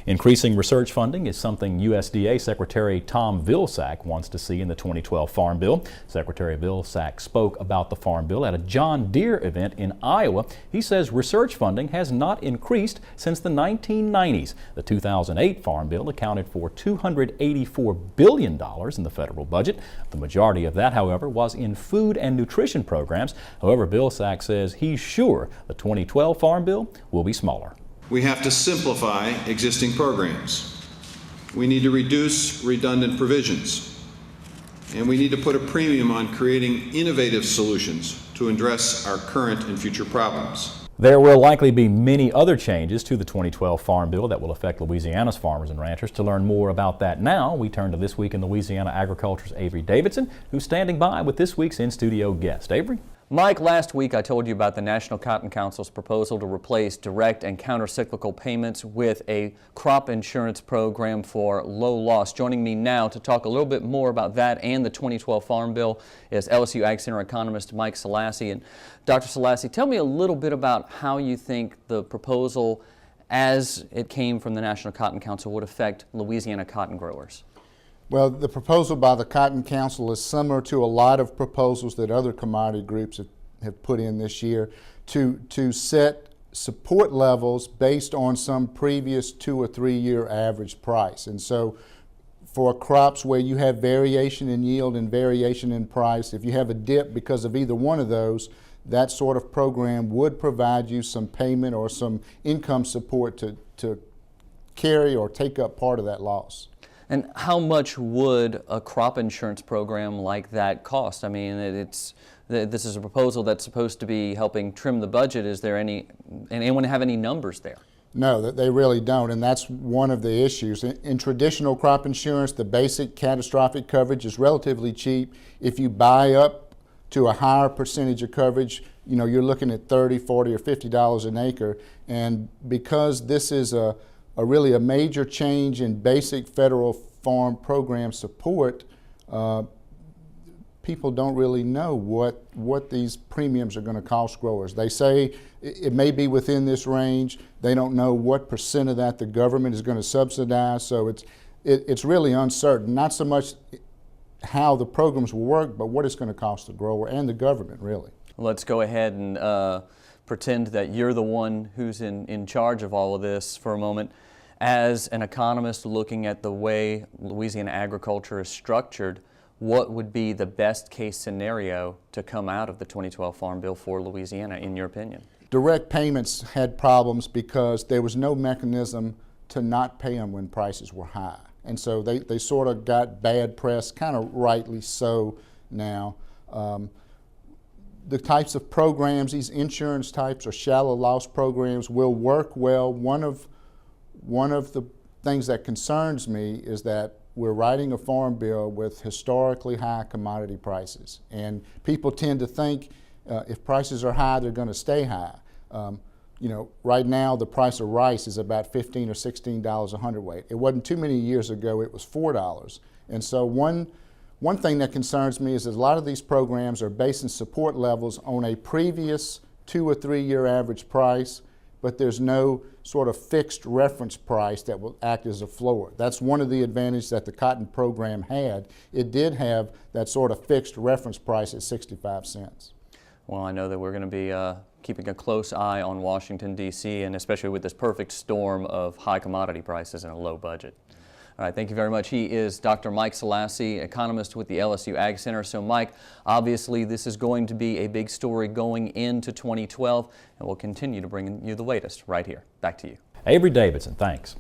Increasing research funding is something USDA Secretary Tom Vilsack wants to see in the 2012 Farm Bill. Secretary Vilsack spoke about the Farm Bill at a John Deere event in Iowa. He says research funding has not increased since the 1990s. The 2008 Farm Bill accounted for $284 billion in the federal budget. The majority of that, however, was in food and nutrition programs. However, Vilsack says he's sure the 2012 Farm Bill will be smaller. We have to simplify existing programs. We need to reduce redundant provisions. And we need to put a premium on creating innovative solutions to address our current and future problems. There will likely be many other changes to the 2012 Farm Bill that will affect Louisiana's farmers and ranchers. To learn more about that now, we turn to This Week in Louisiana Agriculture's Avery Davidson, who's standing by with this week's in-studio guest. Avery? Mike, last week I told you about the National Cotton Council's proposal to replace direct and counter-cyclical payments with a crop insurance program for low loss. Joining me now to talk a little bit more about that and the 2012 Farm Bill is LSU AgCenter Economist Mike Salassi. And Dr. Salassi, tell me a little bit about how you think the proposal as it came from the National Cotton Council would affect Louisiana cotton growers. Well, the proposal by the Cotton Council is similar to a lot of proposals that other commodity groups have put in this year to set support levels based on some previous 2 or 3 year average price. And so for crops where you have variation in yield and variation in price, if you have a dip because of either one of those, that sort of program would provide you some payment or some income support to carry or take up part of that loss. And how much would a crop insurance program like that cost? I mean, this is a proposal that's supposed to be helping trim the budget. Is there anyone have any numbers there? No, they really don't, and that's one of the issues. In traditional crop insurance, the basic catastrophic coverage is relatively cheap. If you buy up to a higher percentage of coverage, you know, you're looking at $30, $40, or $50 an acre. And because this is really a major change in basic federal farm program support, people don't really know what these premiums are going to cost growers. They say it may be within this range. They don't know what percent of that the government is going to subsidize, so it's really uncertain. Not so much how the programs will work, but what it's going to cost the grower and the government, really. Let's go ahead and pretend that you're the one who's in charge of all of this for a moment. As an economist looking at the way Louisiana agriculture is structured, what would be the best case scenario to come out of the 2012 Farm Bill for Louisiana, in your opinion? Direct payments had problems because there was no mechanism to not pay them when prices were high. And so they sort of got bad press, kind of rightly so now. The types of programs, these insurance types or shallow loss programs, will work well. One of the things that concerns me is that we're writing a farm bill with historically high commodity prices. And people tend to think if prices are high, they're going to stay high. You know, right now the price of rice is about $15 or $16 a hundredweight. It wasn't too many years ago, it was $4. And so one thing that concerns me is that a lot of these programs are basing support levels on a previous 2 or 3 year average price, but there's no sort of fixed reference price that will act as a floor. That's one of the advantages that the cotton program had. It did have that sort of fixed reference price at 65 cents. Well, I know that we're going to be keeping a close eye on Washington, D.C., and especially with this perfect storm of high commodity prices and a low budget. All right, thank you very much. He is Dr. Mike Salassi, economist with the LSU AgCenter. So, Mike, obviously this is going to be a big story going into 2012, and we'll continue to bring you the latest right here. Back to you. Avery Davidson, thanks.